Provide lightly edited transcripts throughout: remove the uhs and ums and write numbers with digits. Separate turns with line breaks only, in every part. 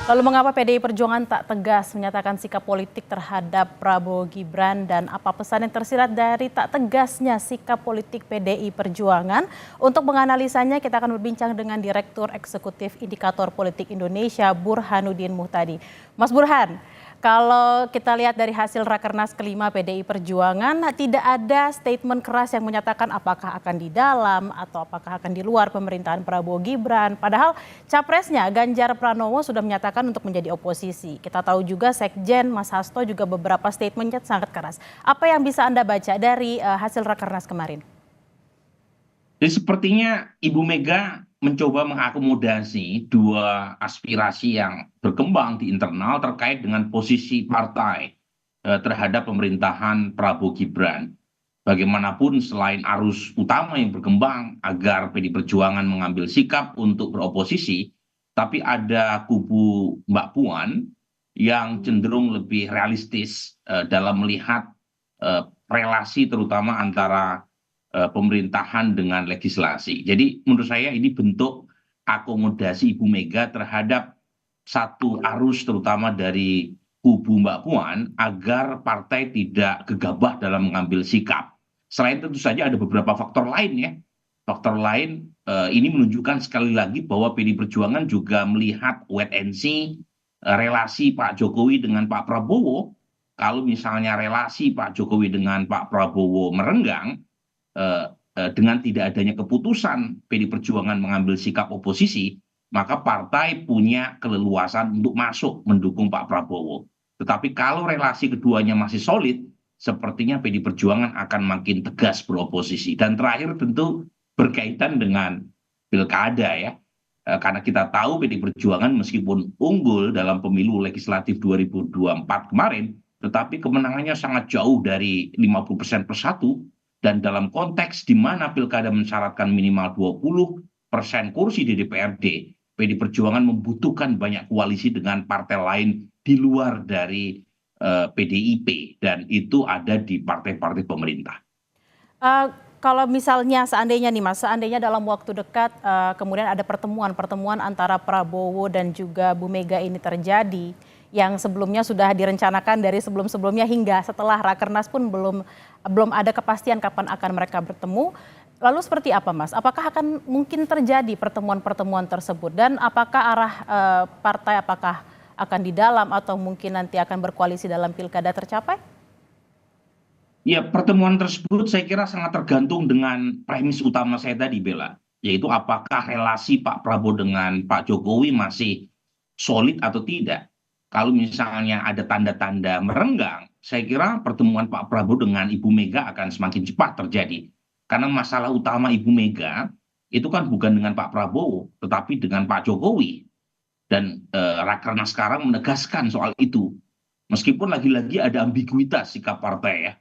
Lalu mengapa PDI Perjuangan tak tegas menyatakan sikap politik terhadap Prabowo Gibran dan apa pesan yang tersirat dari tak tegasnya sikap politik PDI Perjuangan? Untuk menganalisanya kita akan berbincang dengan Direktur Eksekutif Indikator Politik Indonesia Burhanuddin Muhtadi. Mas Burhan, kalau kita lihat dari hasil Rakernas kelima PDI Perjuangan, tidak ada statement keras yang menyatakan apakah akan di dalam atau apakah akan di luar pemerintahan Prabowo Gibran. Padahal capresnya Ganjar Pranowo sudah menyatakan untuk menjadi oposisi. Kita tahu juga Sekjen Mas Hasto juga beberapa statementnya sangat keras. Apa yang bisa Anda baca dari hasil Rakernas kemarin?
Jadi sepertinya Ibu Mega mencoba mengakomodasi dua aspirasi yang berkembang di internal terkait dengan posisi partai terhadap pemerintahan Prabowo Gibran. Bagaimanapun selain arus utama yang berkembang agar PD Perjuangan mengambil sikap untuk beroposisi, tapi ada kubu Mbak Puan yang cenderung lebih realistis dalam melihat relasi terutama antara pemerintahan dengan legislasi. Jadi menurut saya ini bentuk akomodasi Ibu Mega terhadap satu arus terutama dari kubu Mbak Puan agar partai tidak gegabah dalam mengambil sikap. Selain tentu saja ada beberapa faktor lain ya. Faktor lain ini menunjukkan sekali lagi bahwa PD Perjuangan juga melihat wait and see relasi Pak Jokowi dengan Pak Prabowo. Kalau misalnya relasi Pak Jokowi dengan Pak Prabowo merenggang, dengan tidak adanya keputusan PD Perjuangan mengambil sikap oposisi, maka partai punya keleluasan untuk masuk mendukung Pak Prabowo. Tetapi kalau relasi keduanya masih solid, sepertinya PD Perjuangan akan makin tegas beroposisi. Dan terakhir tentu berkaitan dengan pilkada ya. Karena kita tahu PD Perjuangan meskipun unggul dalam pemilu legislatif 2024 kemarin, tetapi kemenangannya sangat jauh dari 50% per satu. Dan dalam konteks di mana pilkada mensyaratkan minimal 20% kursi di DPRD, PD Perjuangan membutuhkan banyak koalisi dengan partai lain di luar dari PDIP, dan itu ada di partai-partai pemerintah.
Kalau misalnya seandainya nih Mas, seandainya dalam waktu dekat kemudian ada pertemuan antara Prabowo dan juga Bu Mega ini terjadi, yang sebelumnya sudah direncanakan dari sebelum-sebelumnya hingga setelah Rakernas pun belum ada kepastian kapan akan mereka bertemu. Lalu seperti apa Mas? Apakah akan mungkin terjadi pertemuan-pertemuan tersebut dan apakah arah partai apakah akan di dalam atau mungkin nanti akan berkoalisi dalam pilkada tercapai?
Ya, pertemuan tersebut saya kira sangat tergantung dengan premis utama saya tadi, Bella, yaitu apakah relasi Pak Prabowo dengan Pak Jokowi masih solid atau tidak. Kalau misalnya ada tanda-tanda merenggang, saya kira pertemuan Pak Prabowo dengan Ibu Mega akan semakin cepat terjadi. Karena masalah utama Ibu Mega itu kan bukan dengan Pak Prabowo, tetapi dengan Pak Jokowi. Dan Rakernas sekarang menegaskan soal itu. Meskipun lagi-lagi ada ambiguitas sikap partai ya.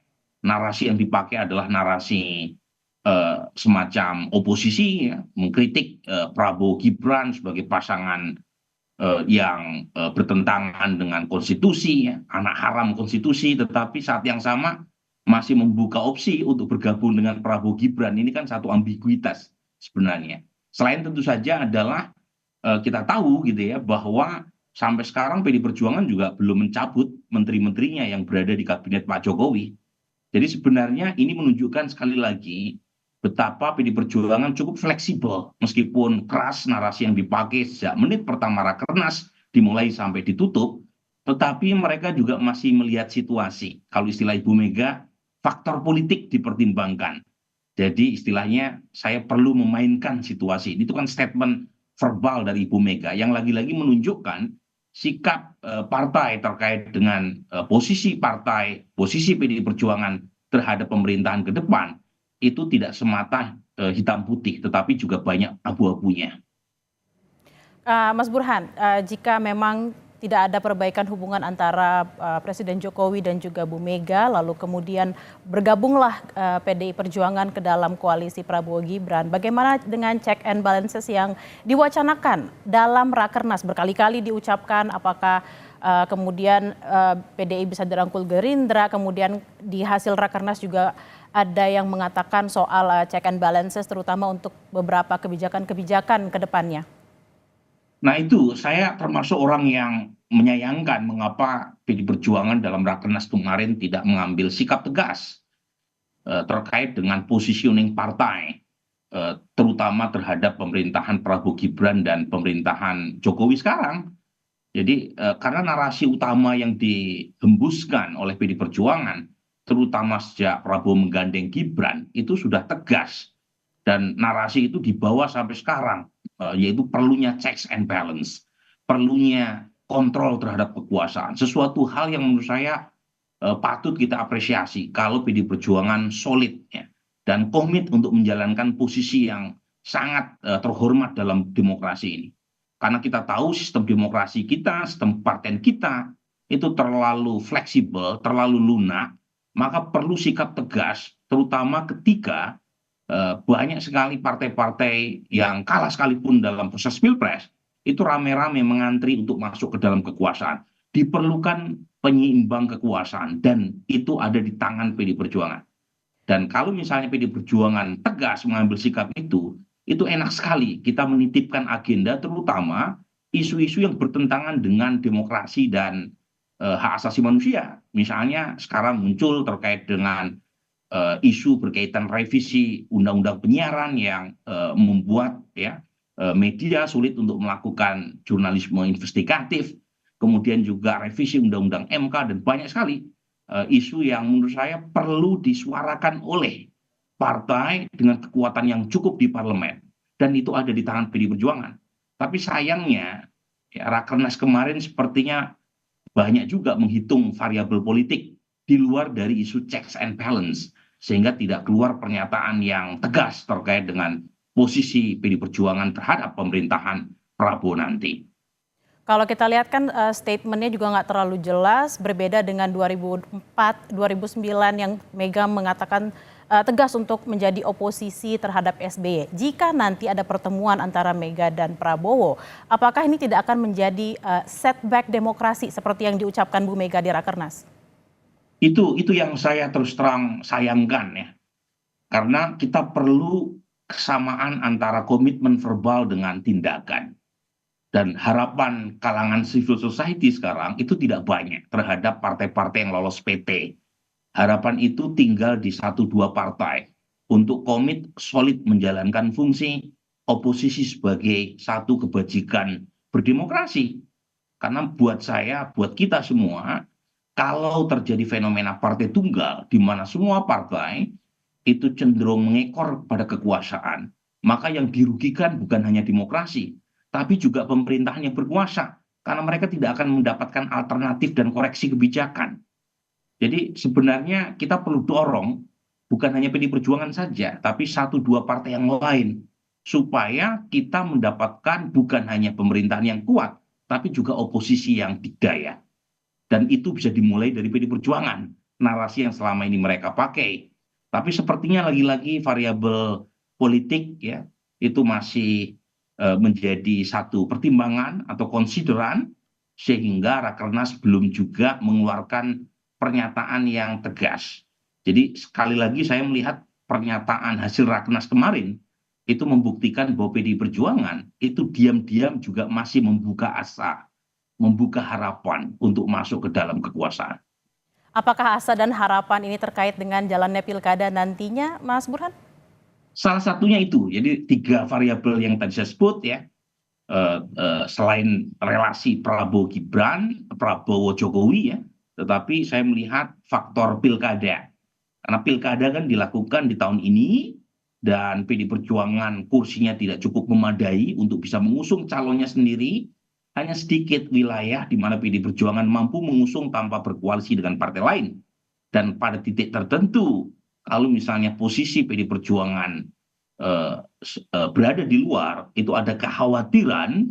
Narasi yang dipakai adalah narasi semacam oposisi ya, mengkritik Prabowo Gibran sebagai pasangan yang bertentangan dengan konstitusi, ya, anak haram konstitusi, tetapi saat yang sama masih membuka opsi untuk bergabung dengan Prabowo Gibran. Ini kan satu ambiguitas sebenarnya. Selain tentu saja adalah kita tahu gitu ya bahwa sampai sekarang PD Perjuangan juga belum mencabut menteri-menterinya yang berada di kabinet Pak Jokowi. Jadi sebenarnya ini menunjukkan sekali lagi betapa PD Perjuangan cukup fleksibel meskipun keras narasi yang dipakai sejak menit pertama Rakernas dimulai sampai ditutup, tetapi mereka juga masih melihat situasi. Kalau istilah Ibu Mega, faktor politik dipertimbangkan. Jadi istilahnya saya perlu memainkan situasi. Itu kan statement verbal dari Ibu Mega yang lagi-lagi menunjukkan sikap partai terkait dengan posisi partai, posisi PDI Perjuangan terhadap pemerintahan ke depan itu tidak semata hitam putih, tetapi juga banyak abu-abunya.
Mas Burhan, jika memang tidak ada perbaikan hubungan antara Presiden Jokowi dan juga Bu Mega, lalu kemudian bergabunglah PDI Perjuangan ke dalam koalisi Prabowo Gibran. Bagaimana dengan check and balances yang diwacanakan dalam Rakernas? Berkali-kali diucapkan apakah kemudian PDI bisa dirangkul Gerindra, kemudian di hasil Rakernas juga ada yang mengatakan soal check and balances terutama untuk beberapa kebijakan-kebijakan ke depannya.
Nah itu saya termasuk orang yang menyayangkan mengapa PD Perjuangan dalam Rakernas kemarin tidak mengambil sikap tegas terkait dengan positioning partai, terutama terhadap pemerintahan Prabowo Gibran dan pemerintahan Jokowi sekarang. Jadi karena narasi utama yang dihembuskan oleh PD Perjuangan, terutama sejak Prabowo menggandeng Gibran, itu sudah tegas. Dan narasi itu dibawa sampai sekarang, yaitu perlunya checks and balance, perlunya kontrol terhadap kekuasaan. Sesuatu hal yang menurut saya patut kita apresiasi kalau PD Perjuangan solid ya, dan komit untuk menjalankan posisi yang sangat terhormat dalam demokrasi ini. Karena kita tahu sistem demokrasi kita, sistem partai kita itu terlalu fleksibel, terlalu lunak, maka perlu sikap tegas, terutama ketika banyak sekali partai-partai yang kalah sekalipun dalam proses pilpres, itu rame-rame mengantri untuk masuk ke dalam kekuasaan. Diperlukan penyeimbang kekuasaan, dan itu ada di tangan PD Perjuangan. Dan kalau misalnya PD Perjuangan tegas mengambil sikap itu enak sekali kita menitipkan agenda terutama isu-isu yang bertentangan dengan demokrasi dan hak asasi manusia. Misalnya sekarang muncul terkait dengan isu berkaitan revisi undang-undang penyiaran yang membuat ya media sulit untuk melakukan jurnalisme investigatif, kemudian juga revisi undang-undang MK dan banyak sekali isu yang menurut saya perlu disuarakan oleh partai dengan kekuatan yang cukup di parlemen, dan itu ada di tangan PD Perjuangan. Tapi sayangnya ya, Rakernas kemarin sepertinya banyak juga menghitung variabel politik di luar dari isu checks and balance, sehingga tidak keluar pernyataan yang tegas terkait dengan posisi PD Perjuangan terhadap pemerintahan Prabowo nanti.
Kalau kita lihat kan statementnya juga nggak terlalu jelas, berbeda dengan 2004, 2009 yang Mega mengatakan tegas untuk menjadi oposisi terhadap SBY. Jika nanti ada pertemuan antara Mega dan Prabowo, apakah ini tidak akan menjadi setback demokrasi seperti yang diucapkan Bu Mega di Rakernas?
Itu yang saya terus terang sayangkan ya, karena kita perlu kesamaan antara komitmen verbal dengan tindakan. Dan harapan kalangan civil society sekarang itu tidak banyak terhadap partai-partai yang lolos PT. Harapan itu tinggal di satu dua partai untuk komit solid menjalankan fungsi oposisi sebagai satu kebajikan berdemokrasi. Karena buat saya, buat kita semua, kalau terjadi fenomena partai tunggal di mana semua partai itu cenderung mengekor pada kekuasaan, maka yang dirugikan bukan hanya demokrasi, tapi juga pemerintahan yang berkuasa, karena mereka tidak akan mendapatkan alternatif dan koreksi kebijakan. Jadi sebenarnya kita perlu dorong bukan hanya PD Perjuangan saja, tapi satu dua partai yang lain, supaya kita mendapatkan bukan hanya pemerintahan yang kuat, tapi juga oposisi yang dikdaya. Dan itu bisa dimulai dari PD Perjuangan, narasi yang selama ini mereka pakai. Tapi sepertinya lagi-lagi variabel politik ya itu masih menjadi satu pertimbangan atau konsideran, sehingga Rakernas belum juga mengeluarkan pernyataan yang tegas. Jadi sekali lagi saya melihat pernyataan hasil Rakernas kemarin itu membuktikan bahwa PDI Perjuangan itu diam-diam juga masih membuka asa, membuka harapan untuk masuk ke dalam kekuasaan.
Apakah asa dan harapan ini terkait dengan jalannya pilkada nantinya, Mas Burhan?
Salah satunya itu, jadi tiga variabel yang tadi saya sebut ya, selain relasi Prabowo Gibran, Prabowo Jokowi ya, tetapi saya melihat faktor pilkada. Karena pilkada kan dilakukan di tahun ini, dan PD Perjuangan kursinya tidak cukup memadai untuk bisa mengusung calonnya sendiri. Hanya sedikit wilayah di mana PD Perjuangan mampu mengusung tanpa berkoalisi dengan partai lain. Dan pada titik tertentu, kalau misalnya posisi PD Perjuangan berada di luar, itu ada kekhawatiran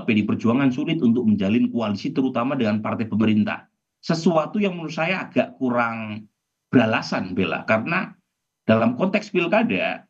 PD Perjuangan sulit untuk menjalin koalisi terutama dengan partai pemerintah. Sesuatu yang menurut saya agak kurang beralasan, Bella, karena dalam konteks pilkada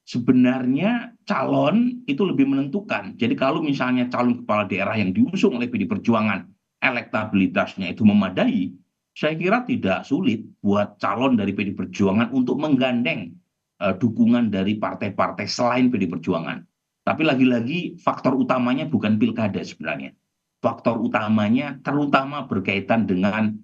sebenarnya calon itu lebih menentukan. Jadi kalau misalnya calon kepala daerah yang diusung oleh PD Perjuangan elektabilitasnya itu memadai, saya kira tidak sulit buat calon dari PD Perjuangan untuk menggandeng dukungan dari partai-partai selain PD Perjuangan. Tapi lagi-lagi faktor utamanya bukan pilkada sebenarnya. Faktor utamanya terutama berkaitan dengan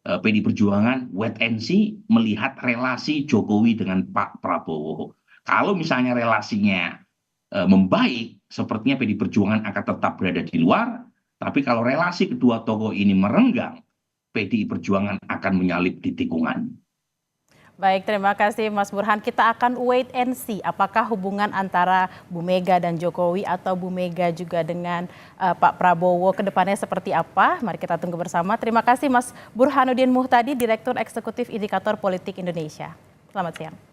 PD Perjuangan wait and see melihat relasi Jokowi dengan Pak Prabowo. Kalau misalnya relasinya membaik, sepertinya PD Perjuangan akan tetap berada di luar. Tapi kalau relasi kedua tokoh ini merenggang, PDI Perjuangan akan menyalip di tikungan.
Baik, terima kasih Mas Burhan. Kita akan wait and see apakah hubungan antara Bu Mega dan Jokowi atau Bu Mega juga dengan Pak Prabowo ke depannya seperti apa. Mari kita tunggu bersama. Terima kasih Mas Burhanuddin Muhtadi, Direktur Eksekutif Indikator Politik Indonesia. Selamat siang.